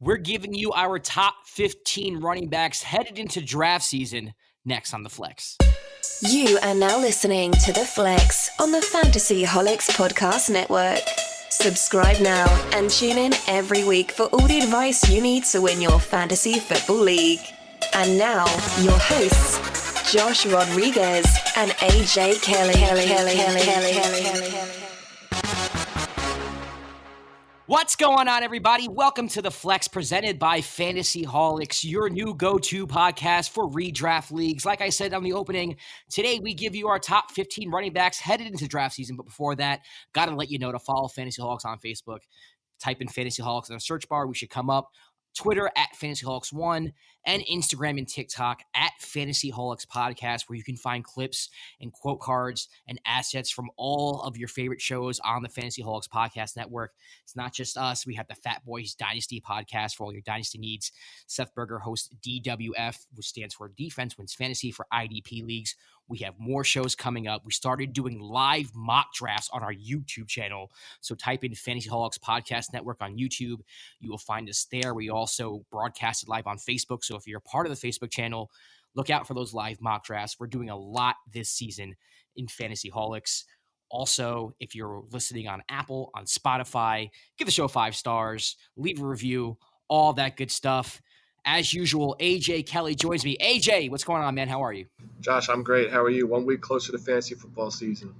We're giving you our top 15 running backs headed into draft season next on The Flex. You are now listening to The Flex on the Fantasy Holics Podcast Network. Subscribe now and tune in every week for all the advice you need to win your fantasy football league. And now, your hosts, Josh Rodriguez and AJ Kelly. What's going on, everybody? Welcome to The Flex presented by Fantasy Holics, your new go-to podcast for redraft leagues. Like I said on the opening, today we give you our top 15 running backs headed into draft season. But before that, got to let you know to follow Fantasy Holics on Facebook. Type in Fantasy Holics in the search bar. We should come up. Twitter at FantasyHolics1 and Instagram and TikTok at FantasyHolics Podcast, where you can find clips and quote cards and assets from all of your favorite shows on the Fantasy Holics Podcast Network. It's not just us. We have the Fat Boys Dynasty Podcast for all your dynasty needs. Seth Berger hosts DWF, which stands for Defense Wins Fantasy for IDP leagues. We have more shows coming up. We started doing live mock drafts on our YouTube channel. So type in Fantasy Holics Podcast Network on YouTube. You will find us there. We also broadcast it live on Facebook. So if you're a part of the Facebook channel, look out for those live mock drafts. We're doing a lot this season in Fantasy Holics. Also, if you're listening on Apple, on Spotify, give the show 5 stars, leave a review, all that good stuff. As usual, AJ Kelly joins me. AJ, what's going on, man? How are you? Josh, I'm great. How are you? 1 week closer to fantasy football season.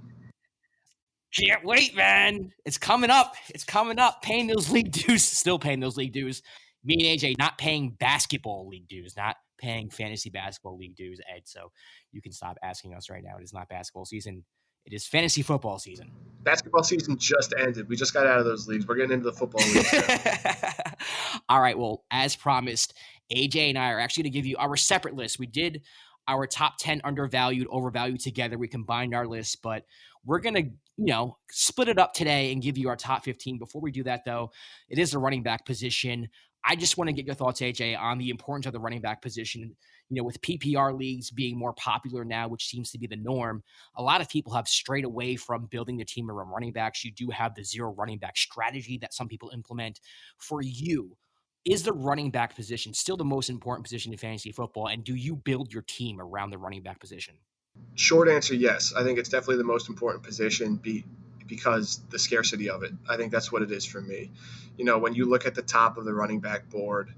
Can't wait, man. It's coming up. It's coming up. Paying those league dues. Still paying those league dues. Me and AJ not paying basketball league dues, not paying fantasy basketball league dues, Ed. So you can stop asking us right now. It is not basketball season. It is fantasy football season. Basketball season just ended. We just got out of those leagues. We're getting into the football leagues now. All right. Well, as promised, AJ and I are actually going to give you our separate list. We did our top 10 undervalued, overvalued together. We combined our lists, but we're going to, split it up today and give you our top 15. Before we do that, though, it is the running back position. I just want to get your thoughts, AJ, on the importance of the running back position. With PPR leagues being more popular now, which seems to be the norm, a lot of people have strayed away from building their team around running backs. You do have the zero running back strategy that some people implement. For you, is the running back position still the most important position in fantasy football? And do you build your team around the running back position? Short answer, yes. I think it's definitely the most important position because the scarcity of it. I think that's what it is for me. When you look at the top of the running back board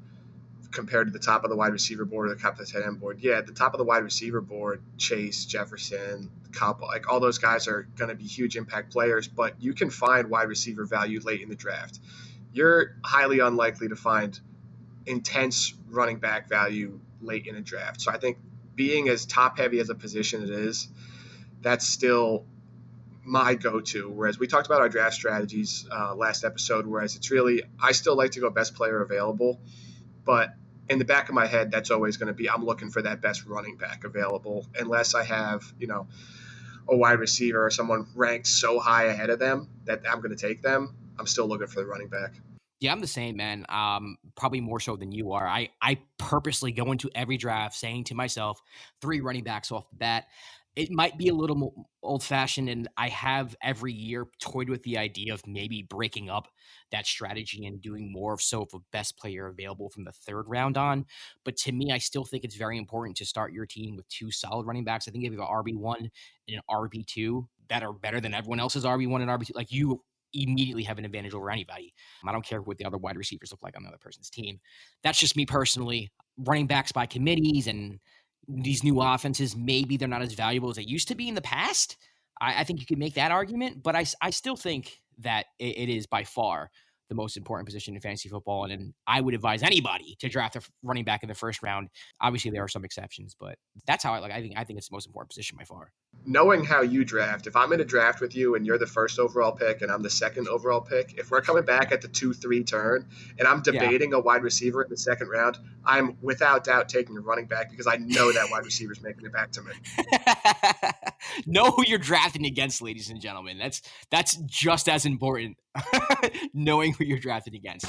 compared to the top of the wide receiver board or the top of the tight end board, at the top of the wide receiver board, Chase, Jefferson, Cobb, all those guys are going to be huge impact players, but you can find wide receiver value late in the draft. You're highly unlikely to find intense running back value late in a draft. So I think being as top heavy as a position it is, that's still my go-to. Whereas we talked about our draft strategies last episode, whereas it's really, I still like to go best player available, but in the back of my head, that's always going to be, I'm looking for that best running back available, unless I have, a wide receiver or someone ranked so high ahead of them that I'm going to take them. I'm still looking for the running back. Yeah, I'm the same, man. Probably more so than you are. I purposely go into every draft saying to myself, 3 running backs off the bat. It might be a little more old-fashioned, and I have every year toyed with the idea of maybe breaking up that strategy and doing more of a best player available from the 3rd round on. But to me, I still think it's very important to start your team with 2 solid running backs. I think if you have an RB1 and an RB2 that are better than everyone else's RB1 and RB2, like you immediately have an advantage over anybody. I don't care what the other wide receivers look like on the other person's team. That's just me personally. Running backs by committees and these new offenses, maybe they're not as valuable as they used to be in the past. I think you could make that argument, but I still think that it is by far the most important position in fantasy football. And I would advise anybody to draft a running back in the 1st round. Obviously, there are some exceptions, but that's how I think it's the most important position by far. Knowing how you draft, if I'm in a draft with you and you're the 1st overall pick and I'm the 2nd overall pick, if we're coming back at the 2-3 turn and I'm debating a wide receiver in the 2nd round, I'm without doubt taking a running back because I know that wide receiver is making it back to me. Know who you're drafting against, ladies and gentlemen. That's just as important. Knowing who you're drafting against.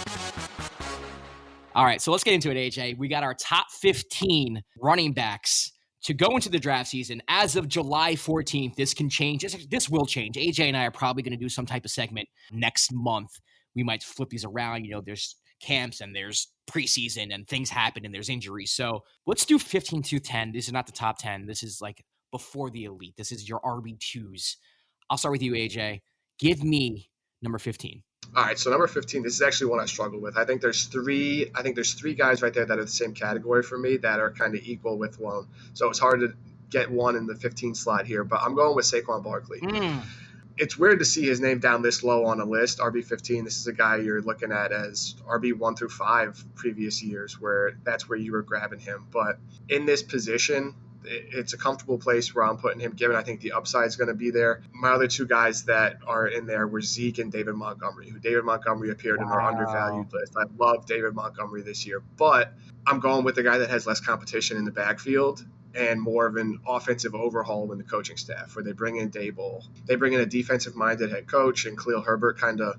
All right, so let's get into it, AJ. We got our top 15 running backs to go into the draft season. As of July 14th, this can change. This will change. AJ and I are probably going to do some type of segment next month. We might flip these around. There's camps and there's preseason and things happen and there's injuries. So let's do 15 to 10. This is not the top 10. This is like before the elite. This is your RB2s. I'll start with you, AJ. Give me number 15. All right, so number 15, this is actually one I struggle with. I think there's three guys right there that are the same category for me that are kind of equal with one. So it's hard to get one in the 15 slot here, but I'm going with Saquon Barkley. It's weird to see his name down this low on a list, RB15. This is a guy you're looking at as RB1 through 5 previous years, where that's where you were grabbing him. But in this position, it's a comfortable place where I'm putting him, given I think the upside is going to be there. My other two guys that are in there were Zeke and David Montgomery, who David Montgomery appeared in our undervalued list. I love David Montgomery this year, but I'm going with the guy that has less competition in the backfield and more of an offensive overhaul in the coaching staff, where they bring in Daboll. They bring in a defensive-minded head coach, and Khalil Herbert kind of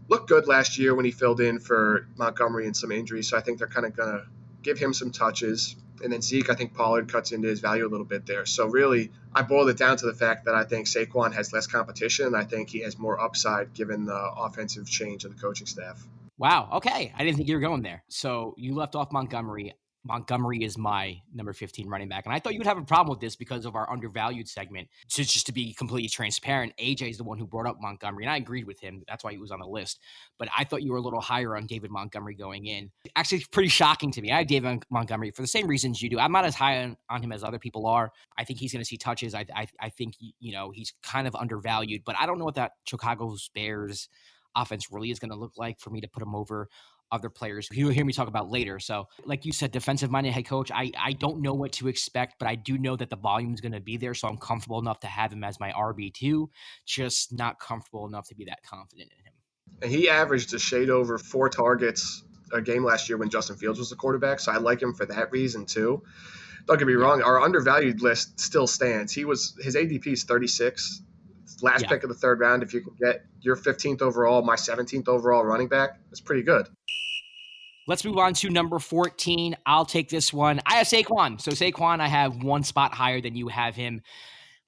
looked good last year when he filled in for Montgomery and some injuries, so I think they're kind of going to give him some touches. And then Zeke, I think Pollard cuts into his value a little bit there. So really, I boiled it down to the fact that I think Saquon has less competition, and I think he has more upside given the offensive change of the coaching staff. Wow. Okay. I didn't think you were going there. So you left off Montgomery. Montgomery is my number 15 running back. And I thought you would have a problem with this because of our undervalued segment. So just to be completely transparent, AJ is the one who brought up Montgomery, and I agreed with him. That's why he was on the list. But I thought you were a little higher on David Montgomery going in. Actually, it's pretty shocking to me. I have David Montgomery for the same reasons you do. I'm not as high on him as other people are. I think he's going to see touches. I think, he's kind of undervalued. But I don't know what that Chicago Bears offense really is going to look like for me to put him over other players who you'll hear me talk about later. So like you said, defensive-minded head coach, I don't know what to expect, but I do know that the volume is going to be there, so I'm comfortable enough to have him as my RB2, just not comfortable enough to be that confident in him. And he averaged a shade over 4 targets a game last year when Justin Fields was the quarterback, so I like him for that reason too. Don't get me wrong, our undervalued list still stands. His ADP is 36. Last pick of the third round. If you can get your 15th overall, my 17th overall running back, that's pretty good. Let's move on to number 14. I'll take this one. I have Saquon. So Saquon, I have one spot higher than you have him.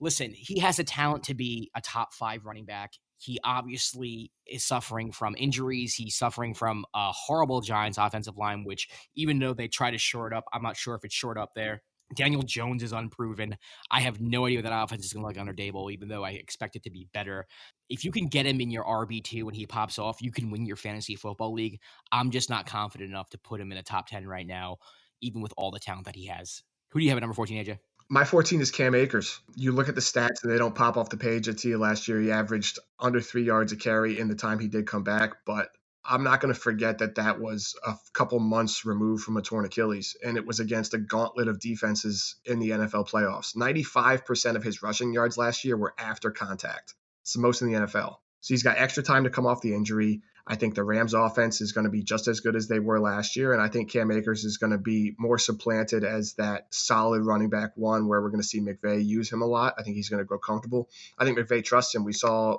Listen, he has a talent to be a top 5 running back. He obviously is suffering from injuries. He's suffering from a horrible Giants offensive line, which even though they try to shore it up, I'm not sure if it's shored up there. Daniel Jones is unproven. I have no idea what that offense is going to look like under Daboll, even though I expect it to be better. If you can get him in your RB2 when he pops off, you can win your fantasy football league. I'm just not confident enough to put him in a top 10 right now, even with all the talent that he has. Who do you have at number 14, AJ? My 14 is Cam Akers. You look at the stats and they don't pop off the page. To you last year, he averaged under 3 yards a carry in the time he did come back, but I'm not going to forget that was a couple months removed from a torn Achilles, and it was against a gauntlet of defenses in the NFL playoffs. 95% of his rushing yards last year were after contact. It's the most in the NFL. So he's got extra time to come off the injury. I think the Rams offense is going to be just as good as they were last year, and I think Cam Akers is going to be more supplanted as that solid running back one where we're going to see McVay use him a lot. I think he's going to grow comfortable. I think McVay trusts him. We saw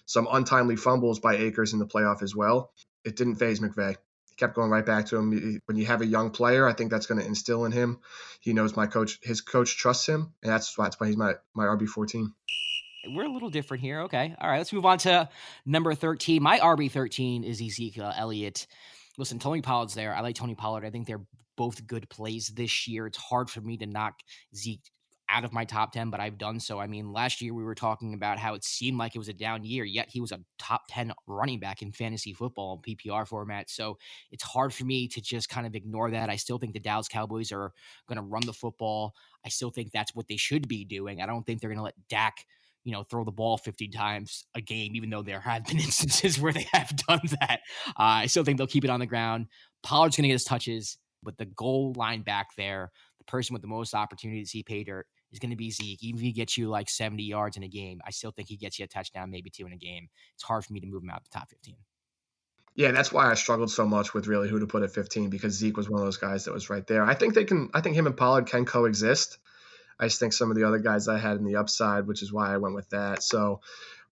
some untimely fumbles by Akers in the playoff as well. It didn't faze McVay. He kept going right back to him. When you have a young player, I think that's going to instill in him. He knows his coach trusts him, and that's why he's my RB14. We're a little different here. Okay. All right. Let's move on to number 13. My RB13 is Ezekiel Elliott. Listen, Tony Pollard's there. I like Tony Pollard. I think they're both good plays this year. It's hard for me to knock Zeke out of my top 10, but I've done so. I mean, last year we were talking about how it seemed like it was a down year, yet he was a top 10 running back in fantasy football PPR format. So it's hard for me to just kind of ignore that. I still think the Dallas Cowboys are going to run the football. I still think that's what they should be doing. I don't think they're going to let Dak, throw the ball 50 times a game, even though there have been instances where they have done that. I still think they'll keep it on the ground. Pollard's going to get his touches, but the goal line back there, the person with the most opportunity to see pay dirt, is going to be Zeke. Even if he gets you like 70 yards in a game, I still think he gets you a touchdown, maybe 2 in a game. It's hard for me to move him out the top 15. Yeah, that's why I struggled so much with really who to put at 15, because Zeke was one of those guys that was right there. I think him and Pollard can coexist. I just think some of the other guys I had in the upside, which is why I went with that. So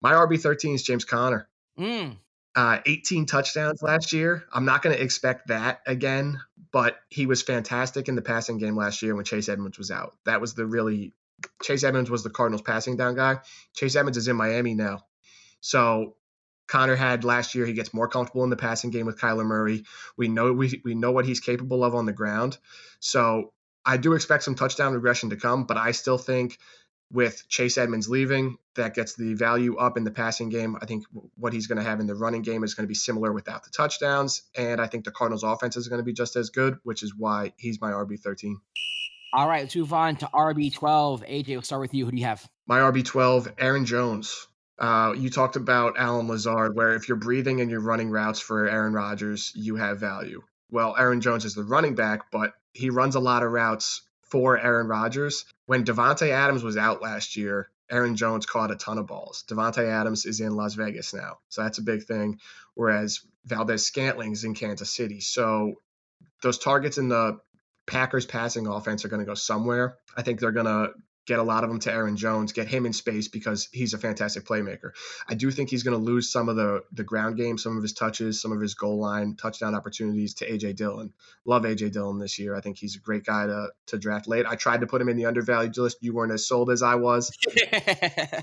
my RB13 is James Conner. 18 touchdowns last year. I'm not going to expect that again, but he was fantastic in the passing game last year when Chase Edmonds was out. Chase Edmonds was the Cardinals passing down guy. Chase Edmonds is in Miami now. So Connor had last year. He gets more comfortable in the passing game with Kyler Murray. We know what he's capable of on the ground. So I do expect some touchdown regression to come, but I still think with Chase Edmonds leaving, that gets the value up in the passing game. I think what he's going to have in the running game is going to be similar without the touchdowns. And I think the Cardinals offense is going to be just as good, which is why he's my RB13. All right, let's move on to RB12. AJ, we'll start with you. Who do you have? My RB12, Aaron Jones. You talked about Allen Lazard, where if you're breathing and you're running routes for Aaron Rodgers, you have value. Well, Aaron Jones is the running back, but he runs a lot of routes for Aaron Rodgers. When Devontae Adams was out last year, Aaron Jones caught a ton of balls. Devontae Adams is in Las Vegas now, so that's a big thing, whereas Valdez-Scantling is in Kansas City. So those targets in the Packers passing offense are going to go somewhere. I think they're going to get a lot of them to Aaron Jones, get him in space because he's a fantastic playmaker. I do think he's going to lose some of the ground game, some of his touches, some of his goal line touchdown opportunities to A.J. Dillon. Love A.J. Dillon this year. I think he's a great guy to draft late. I tried to put him in the undervalued list. You weren't as sold as I was.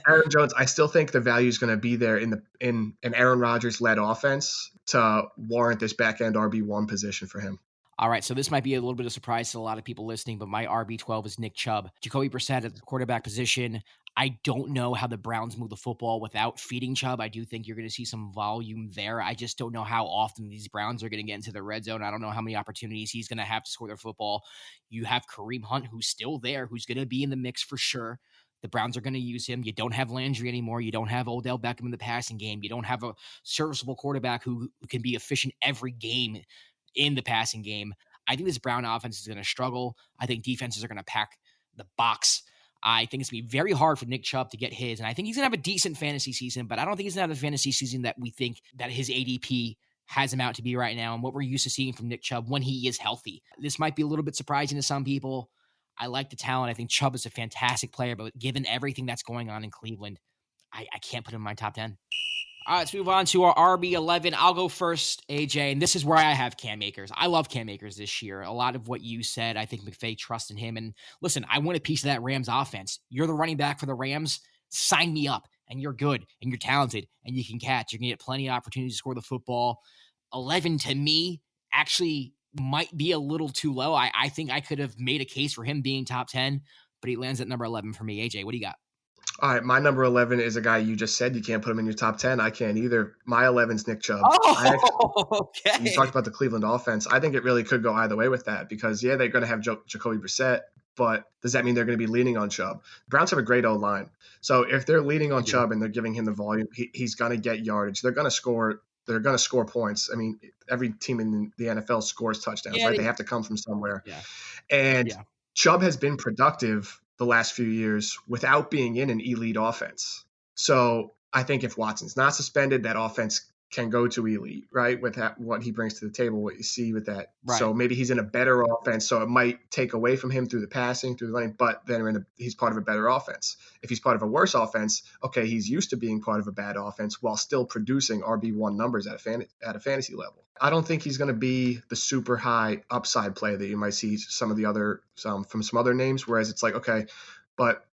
Aaron Jones, I still think the value is going to be there in an Aaron Rodgers-led offense to warrant this back-end RB1 position for him. All right, so this might be a little bit of a surprise to a lot of people listening, but my RB12 is Nick Chubb. Jacoby Brissett at the quarterback position. I don't know how the Browns move the football without feeding Chubb. I do think you're going to see some volume there. I just don't know how often these Browns are going to get into the red zone. I don't know how many opportunities he's going to have to score their football. You have Kareem Hunt, who's still there, who's going to be in the mix for sure. The Browns are going to use him. You don't have Landry anymore. You don't have Odell Beckham in the passing game. You don't have a serviceable quarterback who can be efficient every game in the passing game. I think this Brown offense is going to struggle. I think defenses are going to pack the box. I think it's going to be very hard for Nick Chubb to get his, and I think he's going to have a decent fantasy season, but I don't think he's going to have the fantasy season that we think that his ADP has him out to be right now and what we're used to seeing from Nick Chubb when he is healthy. This might be a little bit surprising to some people. I like the talent. I think Chubb is a fantastic player, but given everything that's going on in Cleveland, I can't put him in my top 10. All right, let's move on to our RB11. I'll go first, AJ, and this is where I have Cam Akers. I love Cam Akers this year. A lot of what you said, I think McVay trusts in him. And listen, I want a piece of that Rams offense. You're the running back for the Rams. Sign me up, and you're good, and you're talented, and you can catch. You're going to get plenty of opportunities to score the football. 11 to me actually might be a little too low. I think I could have made a case for him being top 10, but he lands at number 11 for me. AJ, what do you got? All right, my number 11 is a guy you just said you can't put him in your top 10. I can't either. My 11's Nick Chubb. Okay. You talked about the Cleveland offense. I think it really could go either way with that because, yeah, they're going to have Jacoby Brissett, but does that mean they're going to be leaning on Chubb? The Browns have a great O-line. So if they're leaning on Chubb and they're giving him the volume, he's going to get yardage. They're going to score points. I mean, every team in the NFL scores touchdowns, right? They have to come from somewhere. Yeah. And Chubb has been productive the last few years without being in an elite offense. So I think if Watson's not suspended, that offense can go to elite, right? With what he brings to the table, what you see with that. Right. So maybe he's in a better offense. So it might take away from him through the passing, through the running, but then he's part of a better offense. If he's part of a worse offense, okay, he's used to being part of a bad offense while still producing RB1 numbers at a fantasy level. I don't think he's going to be the super high upside play that you might see from some other names, whereas it's like, okay, but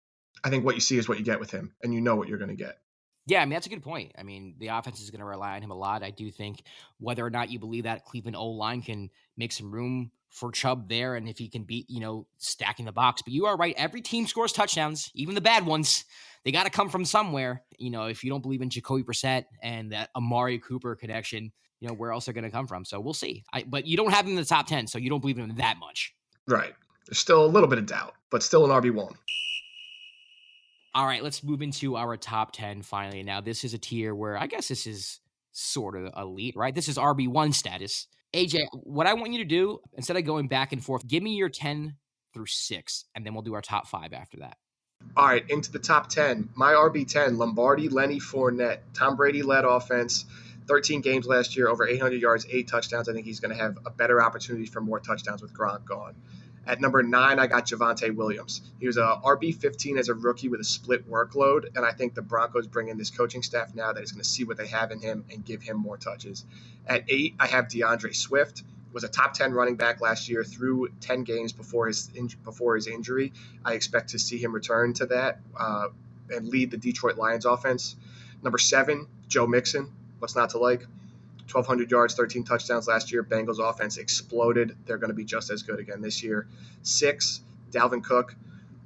I think what you see is what you get with him, and you know what you're going to get. Yeah, I mean, that's a good point. I mean, the offense is going to rely on him a lot. I do think whether or not you believe that Cleveland O-line can make some room for Chubb there and if he can beat, stacking the box. But you are right. Every team scores touchdowns, even the bad ones. They got to come from somewhere. If you don't believe in Jacoby Brissett and that Amari Cooper connection, where else they're going to come from? So we'll see. But you don't have him in the top 10, so you don't believe in him that much. Right. There's still a little bit of doubt, but still an RB1. All right, let's move into our top 10 finally. Now, this is a tier where I guess this is sort of elite, right? This is RB1 status. AJ, what I want you to do, instead of going back and forth, give me your 10 through 6, and then we'll do our top 5 after that. All right, into the top 10. My RB10, Lombardi, Lenny Fournette, Tom Brady-led offense, 13 games last year, over 800 yards, 8 touchdowns. I think he's going to have a better opportunity for more touchdowns with Gronk gone. At number 9, I got Javonte Williams. He was a RB15 as a rookie with a split workload, and I think the Broncos bring in this coaching staff now that is going to see what they have in him and give him more touches. At 8, I have DeAndre Swift. Was a top 10 running back last year through 10 games before his injury. I expect to see him return to that and lead the Detroit Lions offense. Number 7, Joe Mixon. What's not to like? 1,200 yards, 13 touchdowns last year. Bengals offense exploded. They're going to be just as good again this year. 6, Dalvin Cook.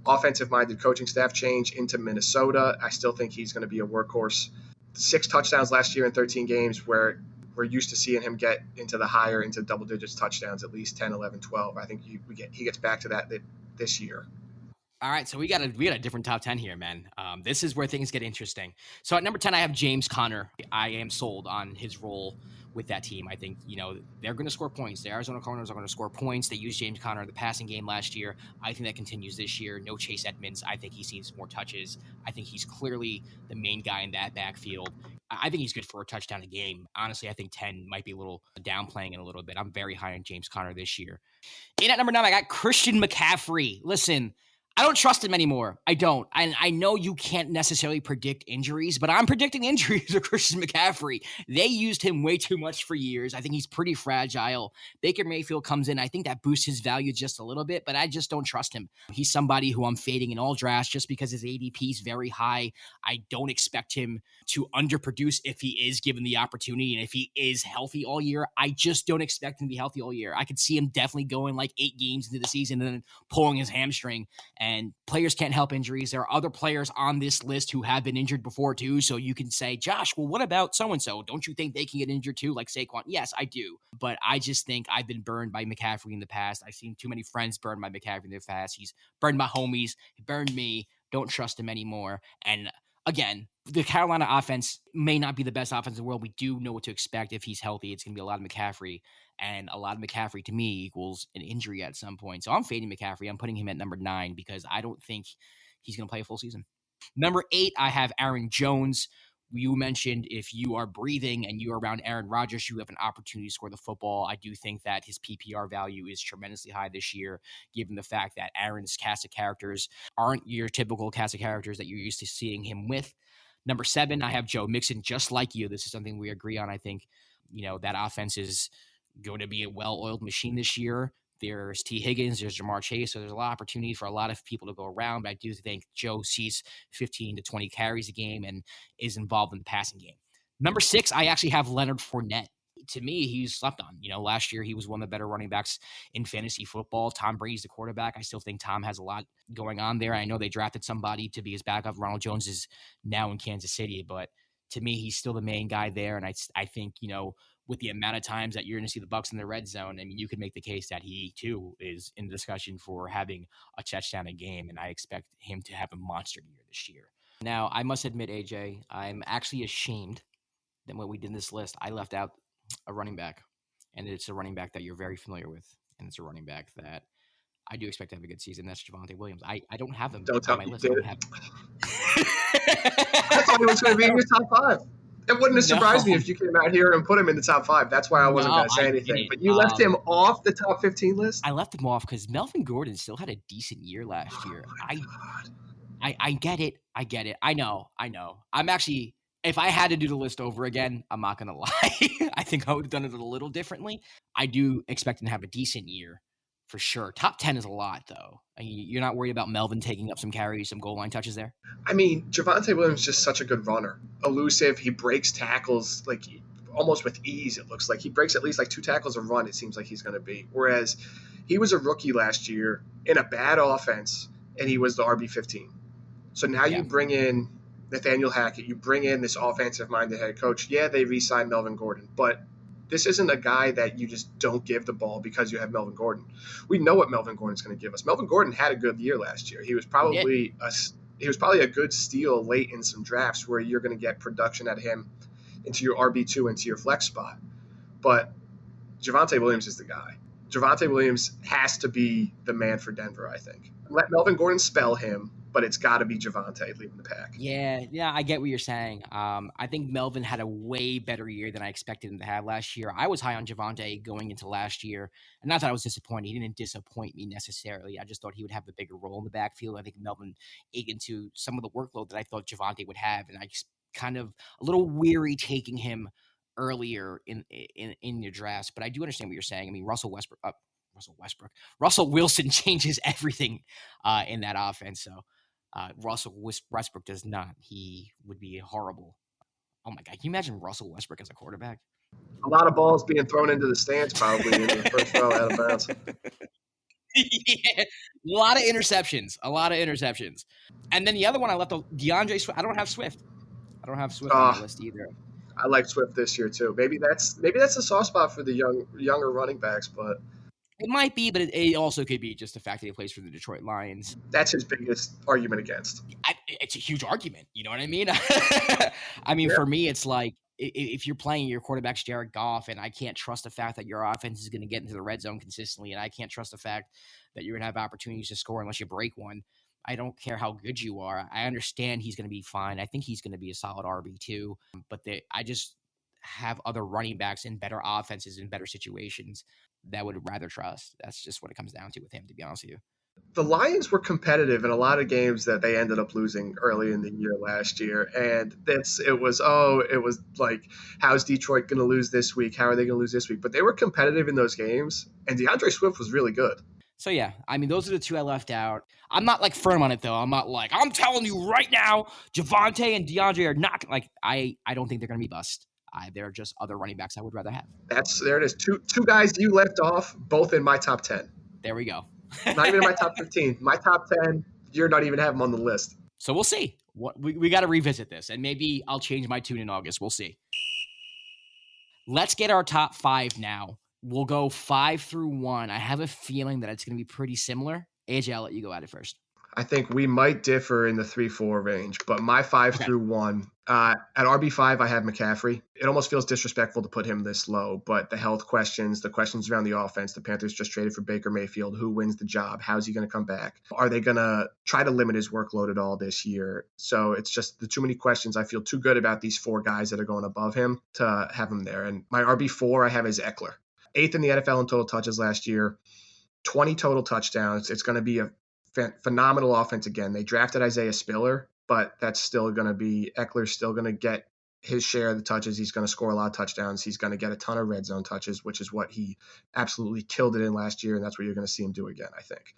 Offensive-minded coaching staff change into Minnesota. I still think he's going to be a workhorse. 6 touchdowns last year in 13 games, where we're used to seeing him get into double digits touchdowns, at least 10, 11, 12. I think he gets back to that this year. All right, so we got a different top 10 here, man. This is where things get interesting. So at number 10, I have James Conner. I am sold on his role with that team. I think, they're going to score points. The Arizona Cardinals are going to score points. They used James Conner in the passing game last year. I think that continues this year. No Chase Edmonds. I think he sees more touches. I think he's clearly the main guy in that backfield. I think he's good for a touchdown a game. Honestly, I think 10 might be a little downplaying it a little bit. I'm very high on James Conner this year. In at number 9, I got Christian McCaffrey. Listen, I don't trust him anymore. I don't. And I know you can't necessarily predict injuries, but I'm predicting injuries of Christian McCaffrey. They used him way too much for years. I think he's pretty fragile. Baker Mayfield comes in. I think that boosts his value just a little bit, but I just don't trust him. He's somebody who I'm fading in all drafts just because his ADP is very high. I don't expect him to underproduce if he is given the opportunity and if he is healthy all year. I just don't expect him to be healthy all year. I could see him definitely going like 8 games into the season and then pulling his hamstring. And players can't help injuries. There are other players on this list who have been injured before too. So you can say, Josh, well, what about so-and-so? Don't you think they can get injured too, like Saquon? Yes, I do. But I just think I've been burned by McCaffrey in the past. I've seen too many friends burned by McCaffrey in the past. He's burned my homies. He burned me. Don't trust him anymore. And again, the Carolina offense may not be the best offense in the world. We do know what to expect if he's healthy. It's going to be a lot of McCaffrey. And a lot of McCaffrey to me equals an injury at some point. So I'm fading McCaffrey. I'm putting him at number 9 because I don't think he's going to play a full season. Number 8, I have Aaron Jones. You mentioned if you are breathing and you are around Aaron Rodgers, you have an opportunity to score the football. I do think that his PPR value is tremendously high this year, given the fact that Aaron's cast of characters aren't your typical cast of characters that you're used to seeing him with. Number 7, I have Joe Mixon, just like you. This is something we agree on. I think, that offense is going to be a well-oiled machine this year. There's T. Higgins, there's Jamar Chase, so there's a lot of opportunity for a lot of people to go around, but I do think Joe sees 15 to 20 carries a game and is involved in the passing game. Number 6, I actually have Leonard Fournette. To me, he's slept on. Last year he was one of the better running backs in fantasy football. Tom Brady's the quarterback. I still think Tom has a lot going on there. I know they drafted somebody to be his backup. Ronald Jones is now in Kansas City, but to me, he's still the main guy there, and I think, with the amount of times that you're going to see the Bucs in the red zone, I mean, you could make the case that he too is in discussion for having a touchdown a game, and I expect him to have a monster year this year. Now, I must admit, AJ, I'm actually ashamed that when we did this list, I left out a running back, and it's a running back that you're very familiar with, and it's a running back that I do expect to have a good season. That's Javonte Williams. I don't have him on my list. I don't have him. I thought he was going to be in your top 5. It wouldn't have surprised me if you came out here and put him in the top 5. That's why I wasn't going to say anything. But you left him off the top 15 list? I left him off because Melvin Gordon still had a decent year last year. I get it. I get it. I know. I'm actually, if I had to do the list over again, I'm not going to lie. I think I would have done it a little differently. I do expect him to have a decent year for sure. Top 10 is a lot, though. I mean, you're not worried about Melvin taking up some carries, some goal line touches there? I mean, Javonte Williams is just such a good runner. Elusive. He breaks tackles like almost with ease, it looks like. He breaks at least like 2 tackles a run, it seems like he's going to be. Whereas he was a rookie last year in a bad offense, and he was the RB15. So now you bring in Nathaniel Hackett. You bring in this offensive-minded head coach. Yeah, they re-signed Melvin Gordon, but this isn't a guy that you just don't give the ball because you have Melvin Gordon. We know what Melvin Gordon's going to give us. Melvin Gordon had a good year last year. He was probably a good steal late in some drafts where you're going to get production at him into your RB2, into your flex spot. But Javonte Williams is the guy. Javonte Williams has to be the man for Denver, I think. Let Melvin Gordon spell him, but it's got to be Javonte leading the pack. Yeah, I get what you're saying. I think Melvin had a way better year than I expected him to have last year. I was high on Javonte going into last year, and not that I was disappointed. He didn't disappoint me necessarily. I just thought he would have a bigger role in the backfield. I think Melvin ate into some of the workload that I thought Javonte would have, and I just kind of a little weary taking him earlier in your drafts. But I do understand what you're saying. I mean, Russell Wilson changes everything in that offense. So Russell Westbrook does not. He would be horrible Oh my God. Can you imagine Russell Westbrook as a quarterback? A lot of balls being thrown into the stands, probably into the first row out of bounds. Yeah. A lot of interceptions. And then the other one I left, DeAndre Swift. I don't have Swift on my list either. I like Swift this year too. Maybe that's a soft spot for the younger running backs, but It might be, but it also could be just the fact that he plays for the Detroit Lions. that's his biggest argument against. It's a huge argument. You know what I mean? I mean, for me, it's like if you're playing your quarterback's Jared Goff, and I can't trust the fact that your offense is going to get into the red zone consistently, and I can't trust the fact that you're going to have opportunities to score unless you break one. I don't care how good you are. I understand he's going to be fine. I think he's going to be a solid RB2, but I just have other running backs in better offenses in better situations that would rather trust. That's just what it comes down to with him, to be honest with you. The Lions were competitive in a lot of games that they ended up losing early in the year last year. And it was like, how's Detroit going to lose this week? How are they going to lose this week? But they were competitive in those games, and DeAndre Swift was really good. So, yeah, I mean, those are the two I left out. I'm not like firm on it, though. I'm not like, I'm telling you right now, Javonte and DeAndre are not like, I don't think they're going to be bust. They're just other running backs I would rather have. There it is. Two guys you left off, both in my top 10. There we go. Not even in my top 15. My top 10, you're not even have them on the list. So we'll see. We got to revisit this, and maybe I'll change my tune in August. We'll see. Let's get our top 5 now. We'll go 5 through 1. I have a feeling that it's going to be pretty similar. AJ, I'll let you go at it first. I think we might differ in the 3-4 range, but my 5 through 1, at RB5, I have McCaffrey. It almost feels disrespectful to put him this low, but the health questions, the questions around the offense, the Panthers just traded for Baker Mayfield. Who wins the job? How's he going to come back? Are they going to try to limit his workload at all this year? So it's just the too many questions. I feel too good about these 4 guys that are going above him to have him there. And my RB4 I have is Eckler. 8th in the NFL in total touches last year, 20 total touchdowns. It's going to be a phenomenal offense again. They drafted Isaiah Spiller, but that's still going to be Eckler's still going to get his share of the touches. He's going to score a lot of touchdowns. He's going to get a ton of red zone touches, which is what he absolutely killed it in last year, and that's what you're going to see him do again, I think.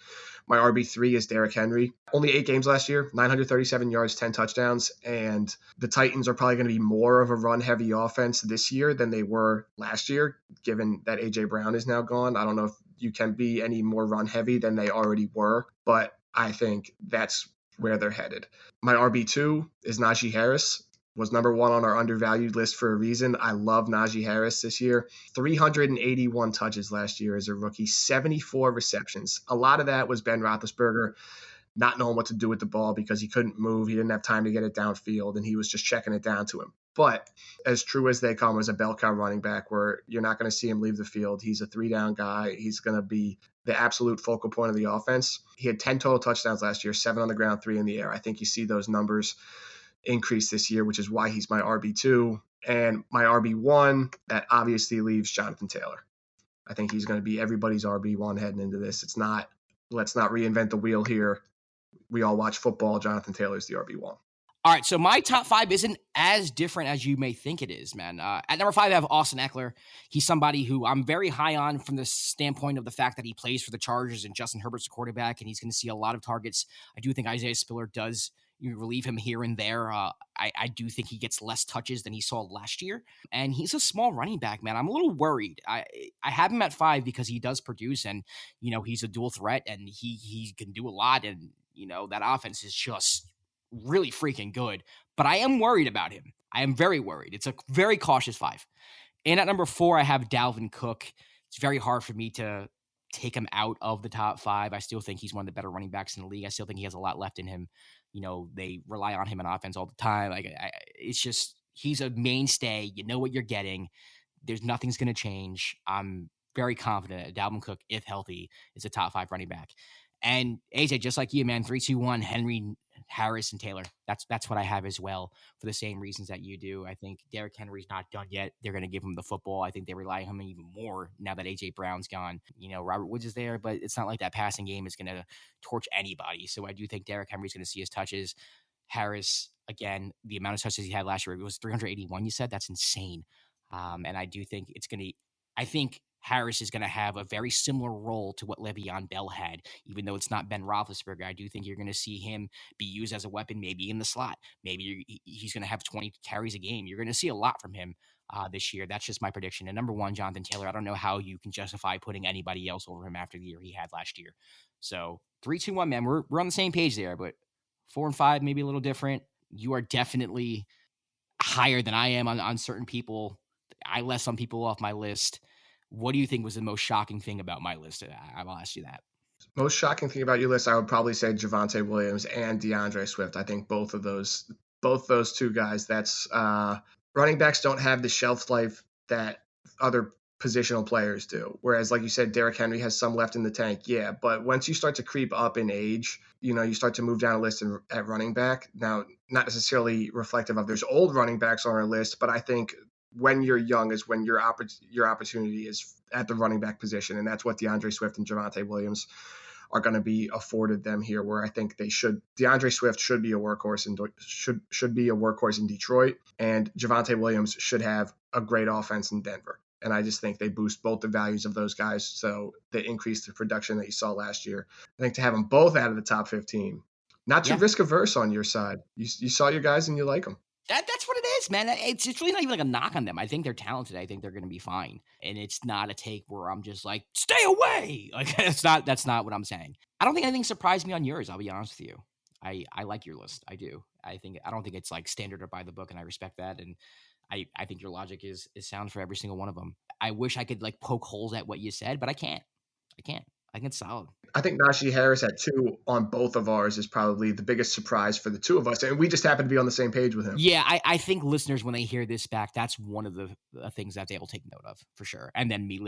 My RB3 is Derrick Henry. Only 8 games last year, 937 yards, 10 touchdowns, and the Titans are probably going to be more of a run-heavy offense this year than they were last year, given that A.J. Brown is now gone. I don't know if you can be any more run-heavy than they already were, but I think that's where they're headed. My RB2 is Najee Harris. Was number 1 on our undervalued list for a reason. I love Najee Harris this year. 381 touches last year as a rookie, 74 receptions. A lot of that was Ben Roethlisberger not knowing what to do with the ball because he couldn't move. He didn't have time to get it downfield, and he was just checking it down to him. But as true as they come as a bell cow running back where you're not going to see him leave the field, he's a 3-down guy. He's going to be the absolute focal point of the offense. He had 10 total touchdowns last year, 7 on the ground, 3 in the air. I think you see those numbers increase this year, which is why he's my RB2. And my RB1, that obviously leaves Jonathan Taylor. I think he's going to be everybody's RB1 heading into this. Let's not reinvent the wheel here. We all watch football. Jonathan Taylor's the RB1. All right, so my top 5 isn't as different as you may think it is, man. At number 5, I have Austin Eckler. He's somebody who I'm very high on from the standpoint of the fact that he plays for the Chargers and Justin Herbert's a quarterback, and he's going to see a lot of targets. I do think Isaiah Spiller does relieve him here and there. I do think he gets less touches than he saw last year, and he's a small running back, man. I'm a little worried. I have him at 5 because he does produce, and he's a dual threat, and he can do a lot, and that offense is just really freaking good. But I am worried about him. I am very worried. It's a very cautious 5. And at number 4, I have Dalvin Cook. It's very hard for me to take him out of the top 5. I still think he's one of the better running backs in the league. I still think he has a lot left in him. They rely on him in offense all the time. It's just, he's a mainstay. You know what you're getting. Nothing's going to change. I'm very confident that Dalvin Cook, if healthy, is a top 5 running back. And AJ, just like you, man, 3, 2, 1, Henry, Harris, and Taylor. That's what I have as well for the same reasons that you do. I think Derrick Henry's not done yet. They're going to give him the football. I think they rely on him even more now that AJ Brown's gone. Robert Woods is there, but it's not like that passing game is going to torch anybody. So I do think Derrick Henry's going to see his touches. Harris, again, the amount of touches he had last year, it was 381, you said? That's insane. And I do think it's going to – I think Harris is going to have a very similar role to what Le'Veon Bell had, even though it's not Ben Roethlisberger. I do think you're going to see him be used as a weapon, maybe in the slot. Maybe he's going to have 20 carries a game. You're going to see a lot from him this year. That's just my prediction. And number one, Jonathan Taylor, I don't know how you can justify putting anybody else over him after the year he had last year. So 3-2-1, man, we're on the same page there, but 4 and 5, maybe a little different. You are definitely higher than I am on certain people. I left some people off my list. What do you think was the most shocking thing about my list? I will ask you that. Most shocking thing about your list, I would probably say Javonte Williams and DeAndre Swift. I think both those two guys, that's running backs don't have the shelf life that other positional players do. Whereas, like you said, Derrick Henry has some left in the tank. Yeah, but once you start to creep up in age, you start to move down a list at running back. Now, not necessarily reflective of there's old running backs on our list, but I think when you're young is when your opportunity is at the running back position. And that's what DeAndre Swift and Javonte Williams are going to be afforded them here, where I think they should. DeAndre Swift should be a workhorse and should be a workhorse in Detroit, and Javonte Williams should have a great offense in Denver. And I just think they boost both the values of those guys, so they increase the production that you saw last year. I think to have them both out of the top 15, not too risk averse on your side. You saw your guys and you like them. That's what it is, man. It's really not even like a knock on them. I think they're talented. I think they're going to be fine. And it's not a take where I'm just like, stay away. Like that's not what I'm saying. I don't think anything surprised me on yours. I'll be honest with you. I like your list. I do. I don't think it's like standard or by the book, and I respect that. And I think your logic is sound for every single one of them. I wish I could like poke holes at what you said, but I can't. I think it's solid. I think Najee Harris at 2 on both of ours is probably the biggest surprise for the two of us. And we just happen to be on the same page with him. Yeah, I think listeners, when they hear this back, that's one of the things that they will take note of for sure. And then me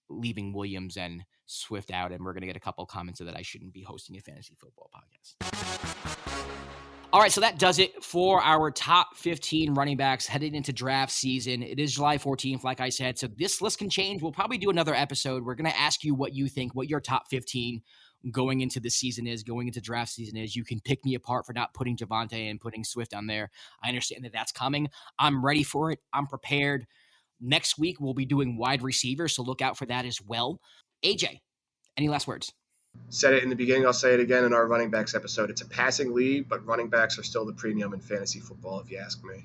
leaving Williams and Swift out, and we're going to get a couple comments that I shouldn't be hosting a fantasy football podcast. All right, so that does it for our top 15 running backs headed into draft season. It is July 14th, like I said, so this list can change. We'll probably do another episode. We're going to ask you what you think, what your top 15 going into the season is, going into draft season is. You can pick me apart for not putting Javonte and putting Swift on there. I understand that that's coming. I'm ready for it. I'm prepared. Next week, we'll be doing wide receivers, so look out for that as well. AJ, any last words? Said it in the beginning, I'll say it again in our running backs episode. It's a passing league, but running backs are still the premium in fantasy football, if you ask me.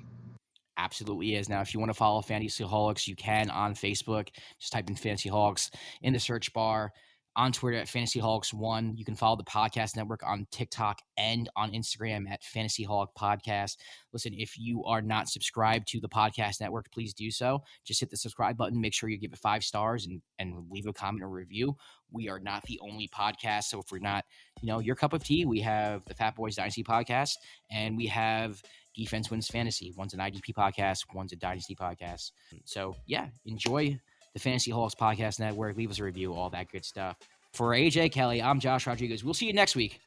Absolutely is. Now, if you want to follow Fantasy Holics, you can on Facebook. Just type in Fantasy Holics in the search bar. On Twitter at Fantasy Holics 1. You can follow the podcast network on TikTok and on Instagram at Fantasy Holic Podcast. Listen, if you are not subscribed to the podcast network, please do so. Just hit the subscribe button. Make sure you give it 5 stars and leave a comment or review. We are not the only podcast. So if we're not, your cup of tea, we have the Fat Boys Dynasty podcast, and we have Defense Wins Fantasy. One's an IDP podcast, one's a Dynasty podcast. So yeah, enjoy the Fantasy Holics Podcast Network. Leave us a review, all that good stuff. For AJ Kelly, I'm Josh Rodriguez. We'll see you next week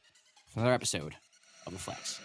for another episode of The Flex.